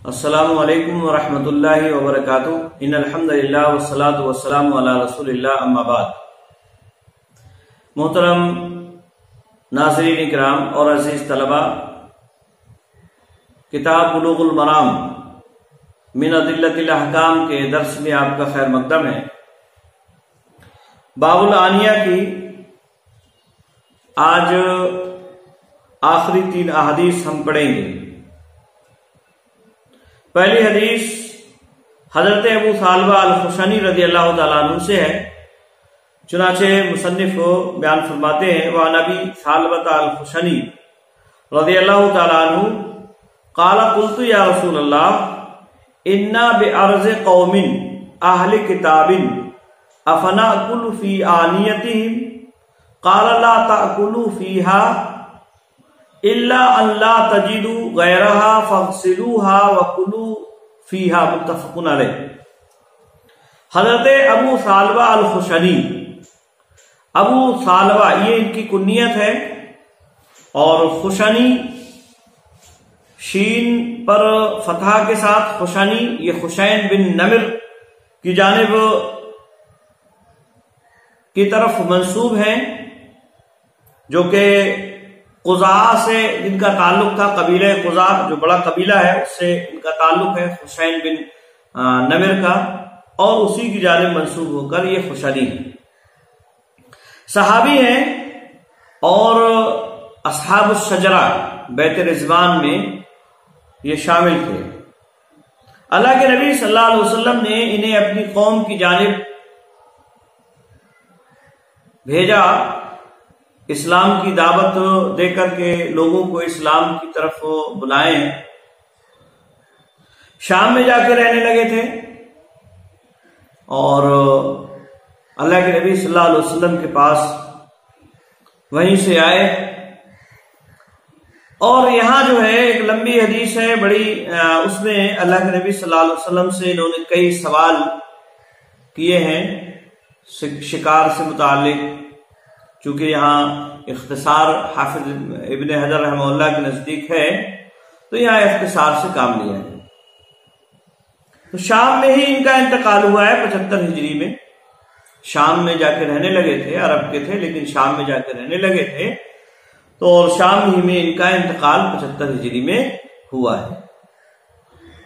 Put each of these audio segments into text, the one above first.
السلام علیکم ورحمۃ اللہ وبرکاتہ۔ ان الحمد للہ والصلاۃ والسلام علی رسول اللہ، اما بعد۔ محترم ناظرین کرام اور عزیز طلبہ، کتاب بلوغ المرام من ادلۃ الاحکام کے درس میں آپ کا خیر مقدم ہے۔ باب الآنیہ کی آج آخری 3 احادیث ہم پڑھیں گے۔ پہلی حدیث حضرت ابو ثعلبہ الخشنی رضی اللہ تعالیٰ عنہ سے ہے، چنانچہ مصنف بیان فرماتے ہیں وعن ابی ثعلبہ الخشنی رضی اللہ تعالیٰ عنہ قال قلت یا رسول اللہ انا بأرض قوم اہل کتاب افنأکل فی آنیتہم قال لا تأکلوا فیہا الا ان لا تجدوا غیرها فاغسلوها وکلوا فیہا، متفق علیہ۔ حضرت ابو ثعلبہ الخشنی، ابو ثعلبہ یہ ان کی کنیت ہے، اور خشنی شین پر فتح کے ساتھ خشنی، یہ خشین بن نمر کی جانب کی طرف منسوب ہیں، جو کہ قزاع سے جن کا تعلق تھا، قبیلہ قزاع جو بڑا قبیلہ ہے اس سے ان کا تعلق ہے، خشین بن نمر کا، اور اسی کی جانب منسوب ہو کر یہ خشنی ہے۔ صحابی ہیں اور اصحاب الشجرہ بیت رضوان میں یہ شامل تھے۔ اللہ کے نبی صلی اللہ علیہ وسلم نے انہیں اپنی قوم کی جانب بھیجا، اسلام کی دعوت دے کر کے لوگوں کو اسلام کی طرف بلائیں۔ شام میں جا کے رہنے لگے تھے، اور اللہ کے نبی صلی اللہ علیہ وسلم کے پاس وہیں سے آئے، اور یہاں جو ہے ایک لمبی حدیث ہے بڑی، اس میں اللہ کے نبی صلی اللہ علیہ وسلم سے انہوں نے کئی سوال کیے ہیں شکار سے متعلق، چونکہ یہاں اختصار حافظ ابن حجر رحمہ اللہ کے نزدیک ہے تو یہاں اختصار سے کام لیا ہے۔ تو شام میں ہی ان کا انتقال ہوا ہے 75 ہجری میں، شام میں جا کے رہنے لگے تھے، عرب کے تھے لیکن شام میں جا کے رہنے لگے تھے، تو اور شام ہی میں ان کا انتقال 75 ہجری میں ہوا ہے۔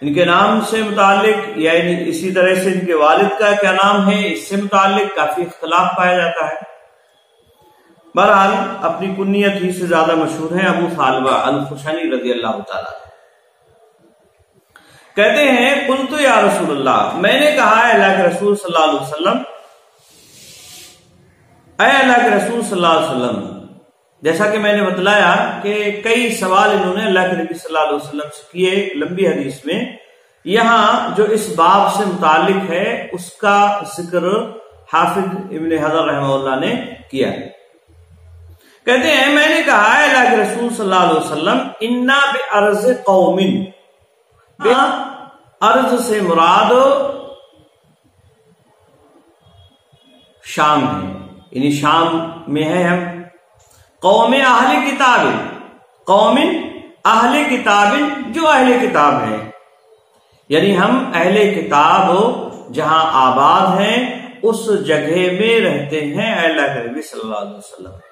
ان کے نام سے متعلق یا اسی طرح سے ان کے والد کا کیا نام ہے، اس سے متعلق کافی اختلاف پایا جاتا ہے۔ بہرحال اپنی کنیت ہی سے زیادہ مشہور ہیں ابو ثعلبہ الخشنی رضی اللہ تعالیٰ۔ کہتے ہیں قلت یا رسول اللہ، میں نے کہا اے اللہ کے رسول صلی اللہ علیہ وسلم، اے اللہ کے رسول صلی اللہ علیہ وسلم، جیسا کہ میں نے بتلایا کہ کئی سوال انہوں نے اللہ کے نبی صلی اللہ علیہ وسلم سے کیے لمبی حدیث میں، یہاں جو اس باب سے متعلق ہے اس کا ذکر حافظ ابن حجر رحمہ اللہ نے کیا ہے۔ کہتے ہیں میں نے کہا اے اللہ کے رسول صلی اللہ علیہ وسلم انا بأرض قوم، ارض سے مراد شام ہے، یعنی شام میں ہے ہم، قوم اہل کتاب، قوم اہل کتاب جو اہل کتاب ہیں، یعنی ہم اہل کتاب جہاں آباد ہیں اس جگہ میں رہتے ہیں اے اللہ کے نبی صلی اللہ علیہ وسلم۔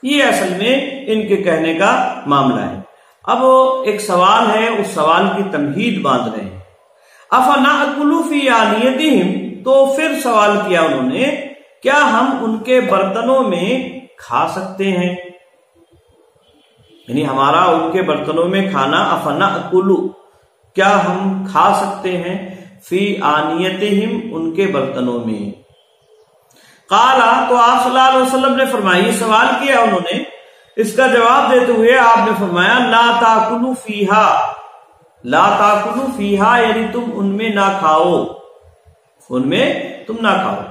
یہ اصل میں ان کے کہنے کا معاملہ ہے۔ اب ایک سوال ہے، اس سوال کی تمہید باندھ رہے ہیں، افنأکل فی آنیتہم، تو پھر سوال کیا انہوں نے کیا ہم ان کے برتنوں میں کھا سکتے ہیں، یعنی ہمارا ان کے برتنوں میں کھانا، افنأکل کیا ہم کھا سکتے ہیں، فی آنیتہم ان کے برتنوں میں۔ قالا، تو آپ صلی اللہ علیہ وسلم نے فرمایا، یہ سوال کیا انہوں نے، اس کا جواب دیتے ہوئے آپ نے فرمایا لا تاکلوا فیہا، لا تاکلوا فیہا یعنی تم ان میں نہ کھاؤ، ان میں تم نہ کھاؤ۔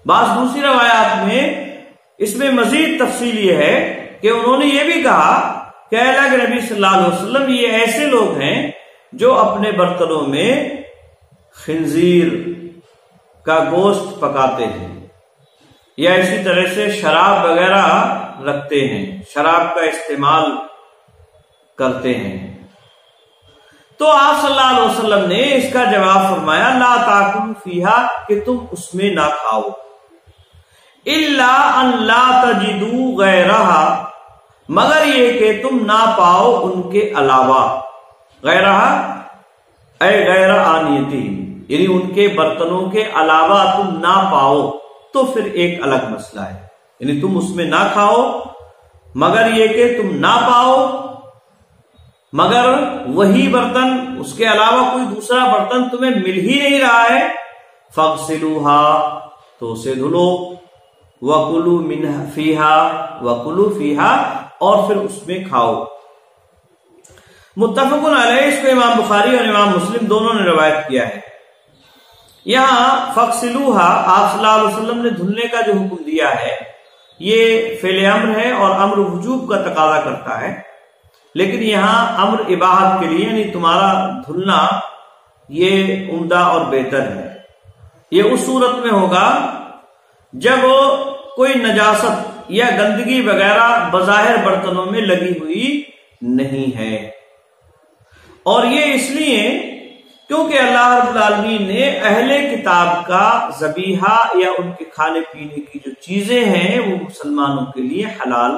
بعض دوسری روایات میں اس میں مزید تفصیل یہ ہے کہ انہوں نے یہ بھی کہا کہ اللہ کے نبی صلی اللہ علیہ وسلم یہ ایسے لوگ ہیں جو اپنے برتنوں میں خنزیر کا گوشت پکاتے ہیں، یا اسی طرح سے شراب وغیرہ رکھتے ہیں، شراب کا استعمال کرتے ہیں۔ تو آپ صلی اللہ علیہ وسلم نے اس کا جواب فرمایا لا تاکلوا فیہا، کہ تم اس میں نہ کھاؤ، الا ان لا تجدوا غیرہا، مگر یہ کہ تم نہ پاؤ ان کے علاوہ، غیرہا اے غیر آنیتی، یعنی ان کے برتنوں کے علاوہ تم نہ پاؤ، تو پھر ایک الگ مسئلہ ہے، یعنی تم اس میں نہ کھاؤ مگر یہ کہ تم نہ پاؤ، مگر وہی برتن، اس کے علاوہ کوئی دوسرا برتن تمہیں مل ہی نہیں رہا ہے، فاغسلوها، تو اسے دھلو، وَكُلُوا مِنْهَا فِيهَا، وَكُلُوا فِيهَا، اور پھر اس میں کھاؤ۔ متفق علیہ، اس کو امام بخاری اور امام مسلم دونوں نے روایت کیا ہے۔ یہاں فَاغْسِلُوهَا، آپ صلی اللہ علیہ وسلم نے دھلنے کا جو حکم دیا ہے یہ فعل امر ہے اور امر وجوب کا تقاضا کرتا ہے، لیکن یہاں امر اباحت کے لیے، یعنی تمہارا دھلنا یہ عمدہ اور بہتر ہے۔ یہ اس صورت میں ہوگا جب کوئی نجاست یا گندگی وغیرہ بظاہر برتنوں میں لگی ہوئی نہیں ہے، اور یہ اس لیے کیونکہ اللہ رب العالمین نے اہل کتاب کا ذبیحہ یا ان کے کھانے پینے کی جو چیزیں ہیں وہ مسلمانوں کے لیے حلال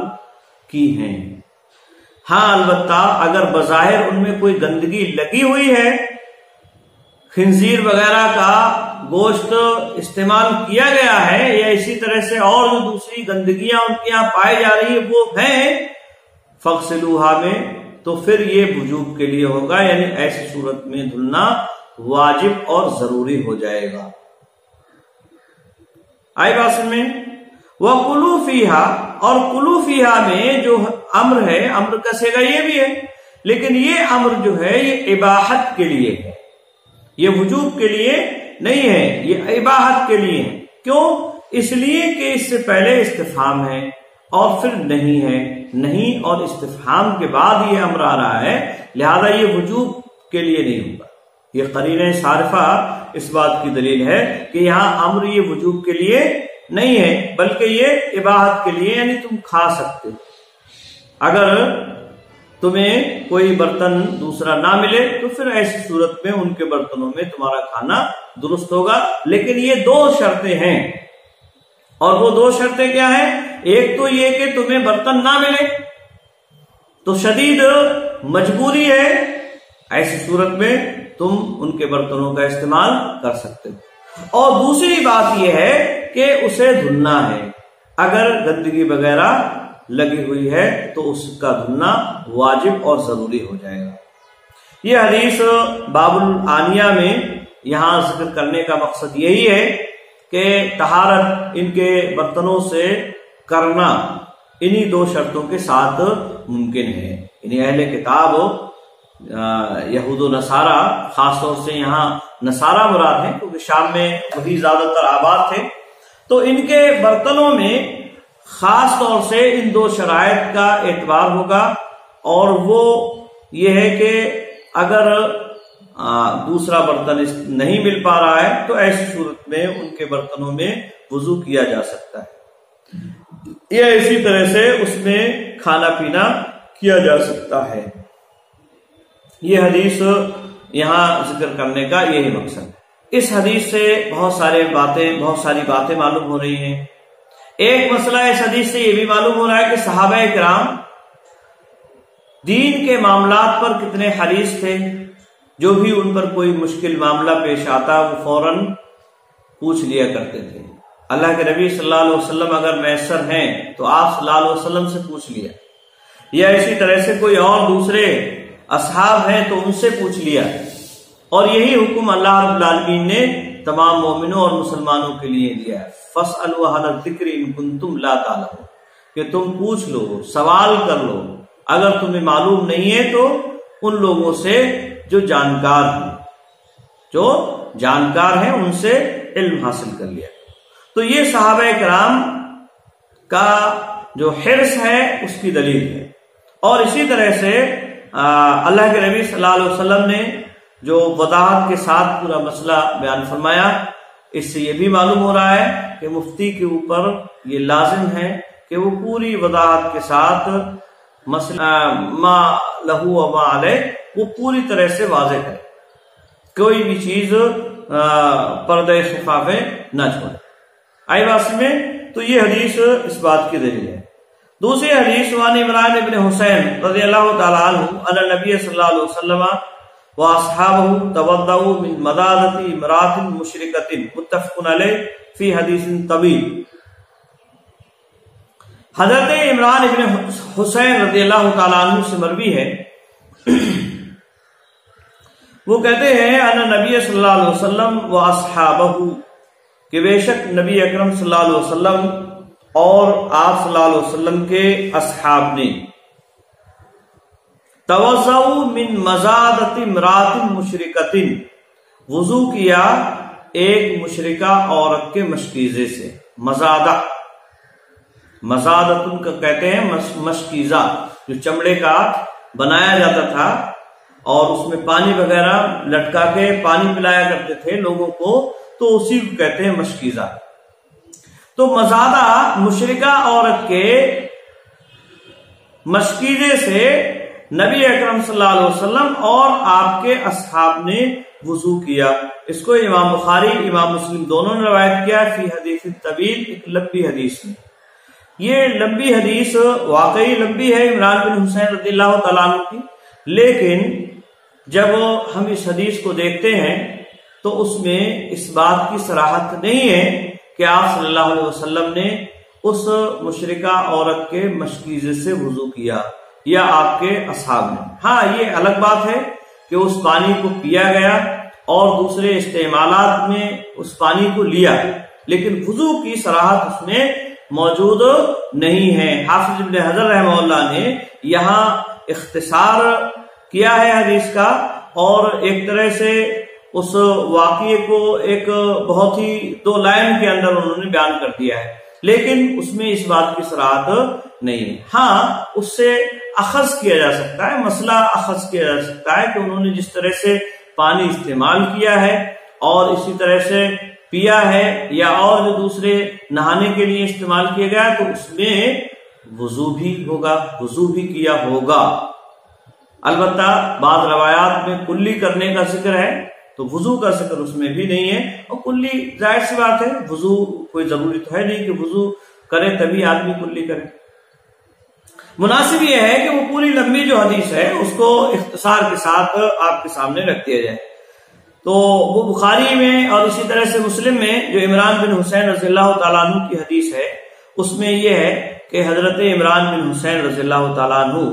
کی ہیں۔ ہاں البتہ اگر بظاہر ان میں کوئی گندگی لگی ہوئی ہے، خنزیر وغیرہ کا گوشت استعمال کیا گیا ہے، یا اسی طرح سے اور جو دوسری گندگیاں ان کے یہاں پائی جا رہی ہیں وہ ہیں فَاغْسِلُوهَا میں، تو پھر یہ وجوب کے لیے ہوگا، یعنی ایسی صورت میں دھلنا واجب اور ضروری ہو جائے گا۔ آئی بات سمجھ میں؟ وَكُلُوا فِيهَا، اور کلو فیہا میں جو امر ہے، امر کا صیغہ یہ بھی ہے، لیکن یہ امر جو ہے یہ اباحت کے لیے ہے، یہ وجوب کے لیے نہیں ہے، یہ اباحت کے لیے ہے۔ کیوں؟ اس لیے کہ اس سے پہلے استفہام ہے اور پھر نہیں ہے، نہیں اور استفہام کے بعد یہ امر آ رہا ہے، لہذا یہ وجوب کے لیے نہیں ہوگا۔ یہ قرینہ صارفہ اس بات کی دلیل ہے کہ یہاں امر یہ وجوب کے لیے نہیں ہے بلکہ یہ اباحت کے لیے، یعنی تم کھا سکتے، اگر تمہیں کوئی برتن دوسرا نہ ملے تو پھر ایسی صورت میں ان کے برتنوں میں تمہارا کھانا درست ہوگا، لیکن یہ دو شرطیں ہیں، اور وہ دو شرطیں کیا ہیں؟ ایک تو یہ کہ تمہیں برتن نہ ملے تو شدید مجبوری ہے، ایسی صورت میں تم ان کے برتنوں کا استعمال کر سکتے ہو، اور دوسری بات یہ ہے کہ اسے دھلنا ہے، اگر گندگی وغیرہ لگی ہوئی ہے تو اس کا دھلنا واجب اور ضروری ہو جائے گا۔ یہ حدیث باب الآنیہ میں یہاں ذکر کرنے کا مقصد یہی ہے کہ طہارت ان کے برتنوں سے کرنا انہی دو شرطوں کے ساتھ ممکن ہے، یعنی اہل کتاب یہود و نصارہ، خاص طور سے یہاں نصارہ مراد ہیں کیونکہ شام میں وہی زیادہ تر آباد تھے، تو ان کے برتنوں میں خاص طور سے ان دو شرائط کا اعتبار ہوگا، اور وہ یہ ہے کہ اگر دوسرا برتن نہیں مل پا رہا ہے تو ایسی صورت میں ان کے برتنوں میں وضو کیا جا سکتا ہے، یا اسی طرح سے اس میں کھانا پینا کیا جا سکتا ہے۔ یہ حدیث یہاں ذکر کرنے کا یہی مقصد ہے۔ اس حدیث سے بہت ساری باتیں معلوم ہو رہی ہیں۔ ایک مسئلہ اس حدیث سے یہ بھی معلوم ہو رہا ہے کہ صحابہ کرام دین کے معاملات پر کتنے حریص تھے، جو بھی ان پر کوئی مشکل معاملہ پیش آتا وہ فوراً پوچھ لیا کرتے تھے۔ اللہ کے نبی صلی اللہ علیہ وسلم اگر میسر ہیں تو آپ صلی اللہ علیہ وسلم سے پوچھ لیا، یا اسی طرح سے کوئی اور دوسرے اصحاب ہیں تو ان سے پوچھ لیا، اور یہی حکم اللہ رب العالمین نے تمام مومنوں اور مسلمانوں کے لیے دیا ہے۔ فَاسْأَلُوا أَهْلَ الذِّكْرِ إِن كُنتُمْ لَا تَعْلَمُونَ، کہ تم پوچھ لو، سوال کر لو، اگر تمہیں معلوم نہیں ہے تو ان لوگوں سے جو جانکار ہیں ان سے علم حاصل کر لیا۔ تو یہ صحابہ کرام کا جو حرص ہے اس کی دلیل ہے، اور اسی طرح سے اللہ کے نبی صلی اللہ علیہ وسلم نے جو وضاحت کے ساتھ پورا مسئلہ بیان فرمایا، اس سے یہ بھی معلوم ہو رہا ہے کہ مفتی کے اوپر یہ لازم ہے کہ وہ پوری وضاحت کے ساتھ مسئلہ ما لہو و ما علیہ وہ پوری طرح سے واضح کرے، کوئی بھی چیز پردہ خفاف نہ چھوڑے۔ آئی بات میں؟ تو یہ حدیث اس بات کی دلیل ہے۔ دوسری حدیث وان عمران ابن حسین رضی اللہ تعالی عنہ ان نبی صلی اللہ علیہ وسلم واصحابہ توضؤوا من مضادۃ امرأۃ مشرکۃ متفق علیہ فی حدیث طویل۔ حضرت عمران ابن حسین رضی اللہ تعالی عنہ سے مروی ہے، وہ کہتے ہیں ان نبی صلی اللہ علیہ وسلم واصحابہ، کہ بے شک نبی اکرم صلی اللہ علیہ وسلم اور آپ صلی اللہ علیہ وسلم کے اصحاب نے توضؤوا من مضادۃ امرأۃ مشرکۃ، وضو کیا ایک مشرکہ عورت کے مشکیزے سے۔ مضادہ، مضادۃ کا کہتے ہیں مشکیزہ، جو چمڑے کا بنایا جاتا تھا اور اس میں پانی وغیرہ لٹکا کے پانی پلایا کرتے تھے لوگوں کو، تو اسی کو کہتے ہیں مشکیزہ۔ تو مضادہ مشرکہ عورت کے مشکیزے سے نبی اکرم صلی اللہ علیہ وسلم اور آپ کے اصحاب نے وضو کیا۔ اس کو امام بخاری امام مسلم دونوں نے روایت کیا فی حدیث طویل، ایک لمبی حدیث میں۔ یہ لمبی حدیث واقعی لمبی ہے عمران بن حسین رضی اللہ تعالیٰ عنہ کی، لیکن جب ہم اس حدیث کو دیکھتے ہیں تو اس میں اس بات کی صراحت نہیں ہے کہ آپ صلی اللہ علیہ وسلم نے اس مشرکہ عورت کے مشکیزے سے وضو کیا یا آپ کے اصحاب نے۔ ہاں، یہ الگ بات ہے کہ اس پانی کو پیا گیا اور دوسرے استعمالات میں اس پانی کو لیا، لیکن وضو کی صراحت اس میں موجود نہیں ہے۔ حافظ ابن حجر رحمہ اللہ نے یہاں اختصار کیا ہے حدیث کا، اور ایک طرح سے اس واقعے کو ایک بہت ہی 2 لائن کے اندر انہوں نے بیان کر دیا ہے، لیکن اس میں اس بات کی صراحت نہیں ہے۔ ہاں، اس سے اخذ کیا جا سکتا ہے، مسئلہ اخذ کیا جا سکتا ہے کہ انہوں نے جس طرح سے پانی استعمال کیا ہے اور اسی طرح سے پیا ہے یا اور جو دوسرے نہانے کے لیے استعمال کیا گیا تو اس میں وضو بھی ہوگا، وضو بھی کیا ہوگا۔ البتہ بعض روایات میں کلی کرنے کا ذکر ہے تو وضو کا ذکر اس میں بھی نہیں ہے، اور کلی ظاہر سی بات ہے، وضو کوئی ضروری تو ہے نہیں کہ وضو کرے تبھی آدمی کلی کرے۔ مناسب یہ ہے کہ وہ پوری لمبی جو حدیث ہے اس کو اختصار کے ساتھ آپ کے سامنے رکھ دیا جائے۔ تو وہ بخاری میں اور اسی طرح سے مسلم میں جو عمران بن حسین رضی اللہ تعالیٰ عنہ کی حدیث ہے، اس میں یہ ہے کہ حضرت عمران بن حسین رضی اللہ تعالیٰ عنہ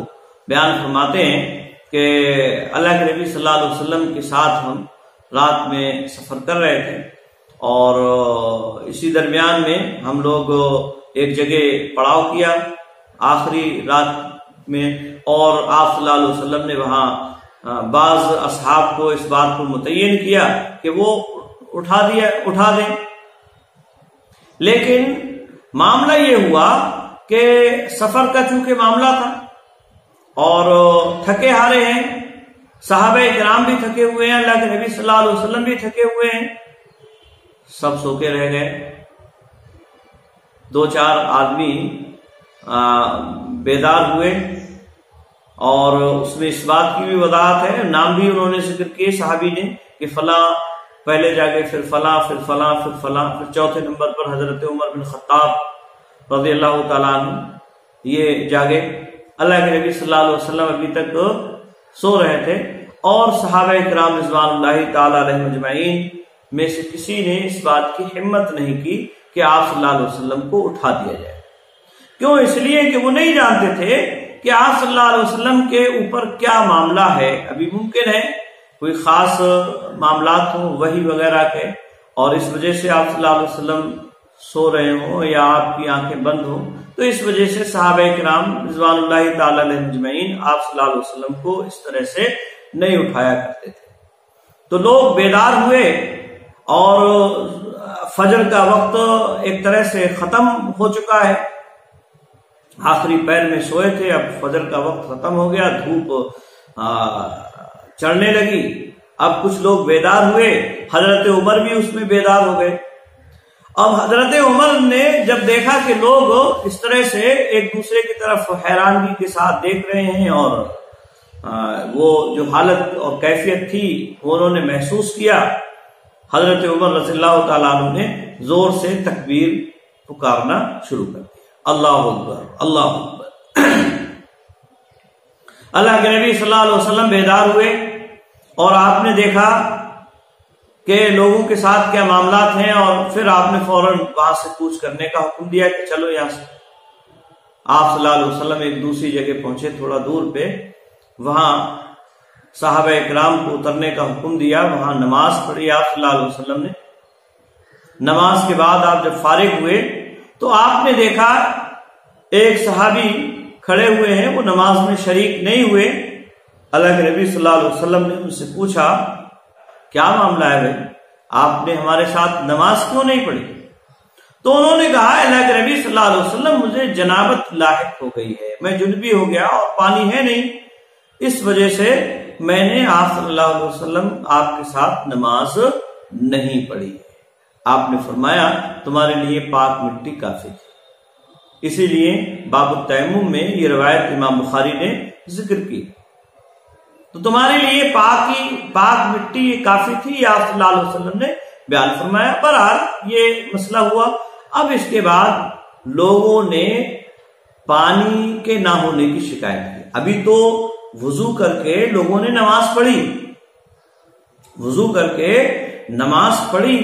بیان فرماتے ہیں کہ اللہ کے نبی صلی اللہ علیہ وسلم کے ساتھ ہم رات میں سفر کر رہے تھے، اور اسی درمیان میں ہم لوگ ایک جگہ پڑاؤ کیا آخری رات میں، اور آپ صلی اللہ علیہ وسلم نے وہاں بعض اصحاب کو اس بات کو متعین کیا کہ وہ اٹھا دیں، لیکن معاملہ یہ ہوا کہ سفر کا چونکہ معاملہ تھا اور تھکے ہارے ہیں، صحابہ کرام بھی تھکے ہوئے ہیں، اللہ کے نبی صلی اللہ علیہ وسلم بھی تھکے ہوئے ہیں، سب سو کے رہ گئے۔ 2-4 آدمی بیدار ہوئے، اور اس میں اس بات کی بھی وضاحت ہے، نام بھی انہوں نے ذکر کیے صحابی نے کہ فلاں پہلے جاگے، پھر فلاں، پھر فلاں، پھر فلاں، پھر چوتھے نمبر پر حضرت عمر بن خطاب رضی اللہ تعالیٰ عنہ یہ جاگے۔ اللہ کے نبی صلی اللہ علیہ وسلم ابھی تک سو رہے تھے، اور صحابہ کرام رضوان اللہ تعالیٰ علیہم اجمعین میں سے کسی نے اس بات کی ہمت نہیں کی کہ آپ صلی اللہ علیہ وسلم کو اٹھا دیا جائے۔ کیوں؟ اس لیے کہ وہ نہیں جانتے تھے کہ آپ صلی اللہ علیہ وسلم کے اوپر کیا معاملہ ہے۔ ابھی ممکن ہے کوئی خاص معاملات ہوں وحی وغیرہ کے، اور اس وجہ سے آپ صلی اللہ علیہ وسلم سو رہے ہوں یا آپ کی آنکھیں بند ہوں، تو اس وجہ سے صحابہ کرام رضوان اللہ تعالی علیہم اجمعین آپ صلی اللہ علیہ وسلم کو اس طرح سے نہیں اٹھایا کرتے تھے۔ تو لوگ بیدار ہوئے، اور فجر کا وقت ایک طرح سے ختم ہو چکا ہے، آخری پہر میں سوئے تھے، اب فجر کا وقت ختم ہو گیا، دھوپ چڑھنے لگی، اب کچھ لوگ بیدار ہوئے، حضرت عمر بھی اس میں بیدار ہو گئے۔ اب حضرت عمر نے جب دیکھا کہ لوگ اس طرح سے ایک دوسرے کی طرف حیرانگی کے ساتھ دیکھ رہے ہیں اور وہ جو حالت اور کیفیت تھی وہ انہوں نے محسوس کیا، حضرت عمر رضی اللہ تعالیٰ عنہ نے زور سے تکبیر پکارنا شروع کر دیا، اللہ اکبر اللہ اکبر۔ اللہ کے نبی صلی اللہ علیہ وسلم بیدار ہوئے اور آپ نے دیکھا کہ لوگوں کے ساتھ کیا معاملات ہیں، اور پھر آپ نے فوراً وہاں سے کوچ کرنے کا حکم دیا کہ چلو یہاں سے۔ آپ صلی اللہ علیہ وسلم ایک دوسری جگہ پہنچے تھوڑا دور پہ، وہاں صحابہ اکرام کو اترنے کا حکم دیا، وہاں نماز پڑھی آپ صلی اللہ علیہ وسلم نے۔ نماز کے بعد آپ جب فارغ ہوئے تو آپ نے دیکھا ایک صحابی کھڑے ہوئے ہیں، وہ نماز میں شریک نہیں ہوئے۔ اللہ کے نبی صلی اللہ علیہ وسلم نے ان سے پوچھا کیا معاملہ ہے بھائی، آپ نے ہمارے ساتھ نماز کیوں نہیں پڑھی؟ تو انہوں نے کہا اللہ کے نبی صلی اللہ علیہ وسلم مجھے جنابت لاحق ہو گئی ہے، میں جنبی ہو گیا اور پانی ہے نہیں، اس وجہ سے میں نے آپ صلی اللہ علیہ وسلم آپ کے ساتھ نماز نہیں پڑھی۔ آپ نے فرمایا تمہارے لیے پاک مٹی کافی تھی، اسی لیے باب التیمم میں یہ روایت امام بخاری نے ذکر کی، تو تمہارے لیے پاک مٹی کافی تھی، آپ صلی اللہ علیہ وسلم نے بیان فرمایا۔ بہرحال یہ مسئلہ ہوا۔ اب اس کے بعد لوگوں نے پانی کے نہ ہونے کی شکایت کی۔ ابھی تو وضو کر کے لوگوں نے نماز پڑھی، وضو کر کے نماز پڑھی،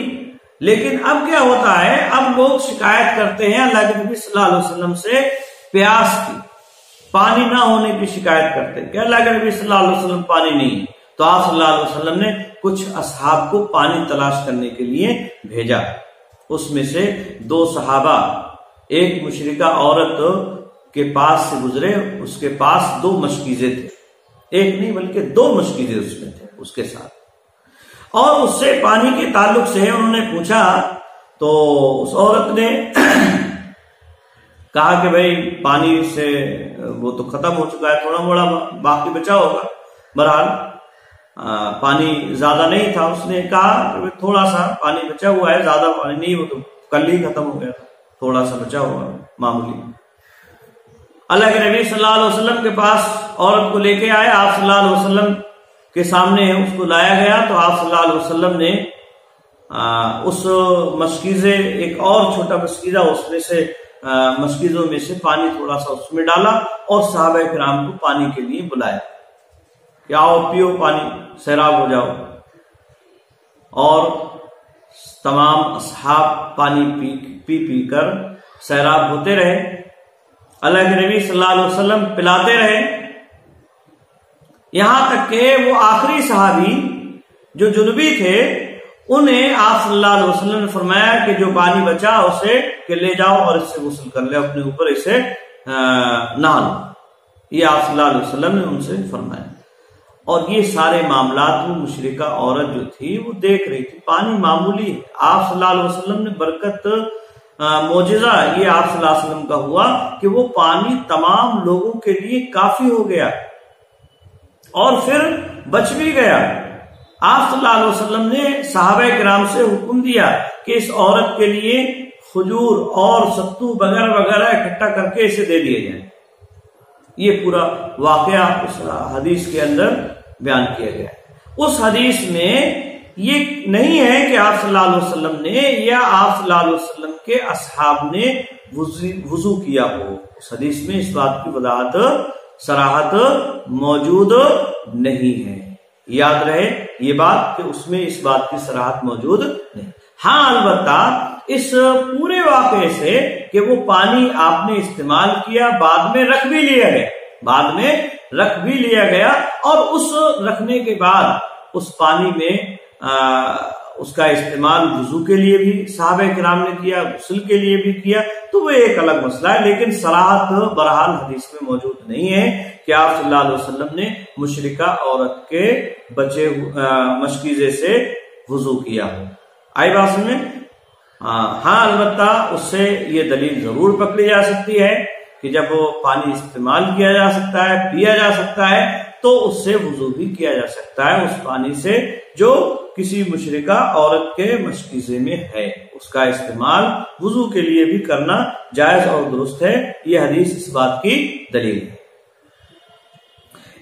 لیکن اب کیا ہوتا ہے، اب لوگ شکایت کرتے ہیں اللہ کے نبی صلی اللہ علیہ وسلم سے پیاس کی، پانی نہ ہونے کی شکایت کرتے ہیں کہ اللہ کے نبی صلی اللہ علیہ وسلم پانی نہیں، تو آپ صلی اللہ علیہ وسلم نے کچھ اصحاب کو پانی تلاش کرنے کے لیے بھیجا۔ اس میں سے 2 صحابہ ایک مشرکہ عورت کے پاس سے گزرے، اس کے پاس 2 مشکیزیں تھے، ایک نہیں بلکہ 2 مشکیزیں اس میں تھے اس کے ساتھ، اور اس سے پانی کے تعلق سے انہوں نے پوچھا، تو اس عورت نے کہا کہ بھئی پانی سے وہ تو ختم ہو چکا ہے، تھوڑا موڑا باقی بچا ہوگا۔ بہرحال پانی زیادہ نہیں تھا، اس نے کہا کہ تھوڑا سا پانی بچا ہوا ہے، زیادہ پانی نہیں، وہ تو کل ہی ختم ہو گیا تھا، تھوڑا سا بچا ہوا معمولی۔ اللہ کے نبی صلی اللہ علیہ وسلم کے پاس عورت کو لے کے آئے، آپ صلی اللہ علیہ وسلم کے سامنے اس کو لایا گیا، تو آپ صلی اللہ علیہ وسلم نے اس مشکیزے، ایک اور چھوٹا مشکیزہ اس میں سے مشکیزوں میں سے پانی تھوڑا سا اس میں ڈالا، اور صحابہ کرام کو پانی کے لیے بلایا کہ آؤ پیو پانی، سیراب ہو جاؤ، اور تمام اصحاب پانی پی کر سیراب ہوتے رہے۔ اللہ کے نبی صلی اللہ علیہ وسلم پلاتے رہے، یہاں تک کہ وہ آخری صحابی جو جنبی تھے انہیں آپ صلی اللہ علیہ وسلم نے فرمایا کہ جو پانی بچا اسے کہ لے جاؤ اور اس سے غسل کر لے، اپنے اوپر اسے نہا لو، یہ آپ صلی اللہ علیہ وسلم نے ان سے فرمایا۔ اور یہ سارے معاملات وہ مشرکہ عورت جو تھی وہ دیکھ رہی تھی، پانی معمولی ہے، آپ صلی اللہ علیہ وسلم نے برکت معجزہ یہ آپ صلی اللہ علیہ وسلم کا ہوا کہ وہ پانی تمام لوگوں کے لیے کافی ہو گیا اور پھر بچ بھی گیا۔ آپ صلی اللہ علیہ وسلم نے صحابہ کرام سے حکم دیا کہ اس عورت کے لیے کھجور اور ستو وغیرہ وغیرہ اکٹھا کر کے اسے دے دیے جائیں۔ یہ پورا واقعہ اس حدیث کے اندر بیان کیا گیا۔ اس حدیث میں یہ نہیں ہے کہ آپ صلی اللہ علیہ وسلم نے یا آپ صلی اللہ علیہ وسلم کے اصحاب نے وضو کیا ہو، اس حدیث میں اس بات کی وضاحت صراحت موجود نہیں ہے۔ یاد رہے یہ بات کہ اس میں اس بات کی صراحت موجود نہیں۔ ہاں البتہ اس پورے واقعے سے کہ وہ پانی آپ نے استعمال کیا، بعد میں رکھ بھی لیا گیا، اور اس رکھنے کے بعد اس پانی میں اس کا استعمال وضو کے لیے بھی صحابہ کرام نے کیا، غسل کے لیے بھی کیا، تو وہ ایک الگ مسئلہ ہے، لیکن صراحت بہرحال حدیث میں موجود نہیں ہے کہ آپ صلی اللہ علیہ وسلم نے مشرکہ عورت کے بچے مشکیزے سے وضو کیا ہو۔ آئی بات سمجھ میں؟ ہاں البتہ اس سے یہ دلیل ضرور پکڑی جا سکتی ہے کہ جب وہ پانی استعمال کیا جا سکتا ہے، پیا جا سکتا ہے، تو اس سے وضو بھی کیا جا سکتا ہے، اس پانی سے جو کسی مشرکہ عورت کے مشکیزے میں ہے، اس کا استعمال وضو کے لیے بھی کرنا جائز اور درست ہے۔ یہ حدیث اس بات کی دلیل ہے۔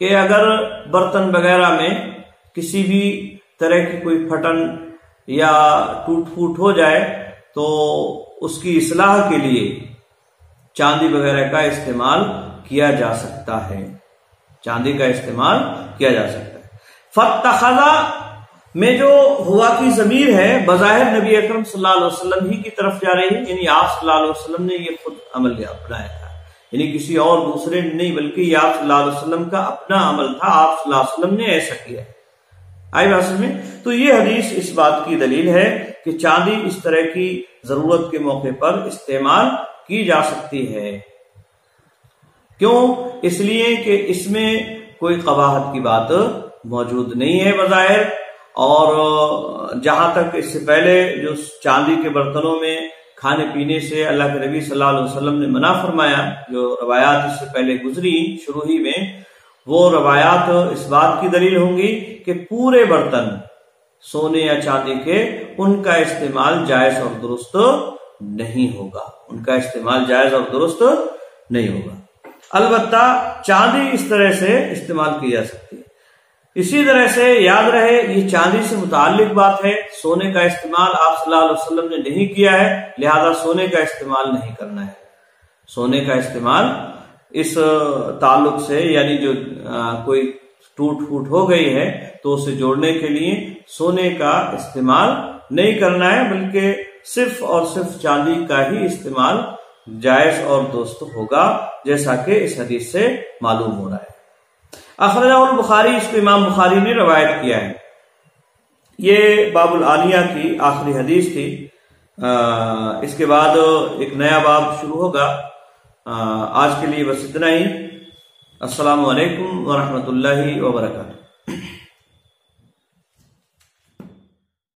کہ اگر برتن وغیرہ میں کسی بھی طرح کی کوئی پھٹن یا ٹوٹ پھوٹ ہو جائے تو اس کی اصلاح کے لیے چاندی وغیرہ کا استعمال کیا جا سکتا ہے، چاندی کا استعمال کیا جا سکتا ہے۔ فاتخذا میں جو ہوا کی ضمیر ہے بظاہر نبی اکرم صلی اللہ علیہ وسلم ہی کی طرف جا رہی ہے، یعنی آپ صلی اللہ علیہ وسلم نے یہ خود عمل اپنایا تھا، یعنی کسی اور دوسرے نے نہیں بلکہ یہ آپ صلی اللہ علیہ وسلم کا اپنا عمل تھا، آپ صلی اللہ علیہ وسلم نے ایسا کیا۔ آئی بات سمجھ میں؟ تو یہ حدیث اس بات کی دلیل ہے کہ چاندی اس طرح کی ضرورت کے موقع پر استعمال کی جا سکتی ہے۔ کیوں؟ اس لیے کہ اس میں کوئی قباحت کی بات موجود نہیں ہے بظاہر، اور جہاں تک اس سے پہلے جو چاندی کے برتنوں میں کھانے پینے سے اللہ کے نبی صلی اللہ علیہ وسلم نے منع فرمایا، جو روایات اس سے پہلے گزری شروع ہی میں، وہ روایات اس بات کی دلیل ہوں گی کہ پورے برتن سونے یا چاندی کے ان کا استعمال جائز اور درست نہیں ہوگا، ان کا استعمال جائز اور درست نہیں ہوگا۔ البتہ چاندی اس طرح سے استعمال کی جا سکتی ہے۔ اسی طرح سے یاد رہے یہ چاندی سے متعلق بات ہے، سونے کا استعمال آپ صلی اللہ علیہ وسلم نے نہیں کیا ہے، لہذا سونے کا استعمال نہیں کرنا ہے۔ سونے کا استعمال اس تعلق سے، یعنی جو کوئی ٹوٹ پھوٹ ہو گئی ہے تو اسے جوڑنے کے لیے سونے کا استعمال نہیں کرنا ہے، بلکہ صرف اور صرف چاندی کا ہی استعمال جائز اور درست ہوگا، جیسا کہ اس حدیث سے معلوم ہو رہا ہے۔ اخرجہ البخاری، اس کو امام بخاری نے روایت کیا ہے۔ یہ باب العالیہ کی آخری حدیث تھی۔ اس کے بعد ایک نیا باب شروع ہوگا۔ آج کے لیے بس اتنا ہی۔ السلام علیکم ورحمۃ اللہ وبرکاتہ۔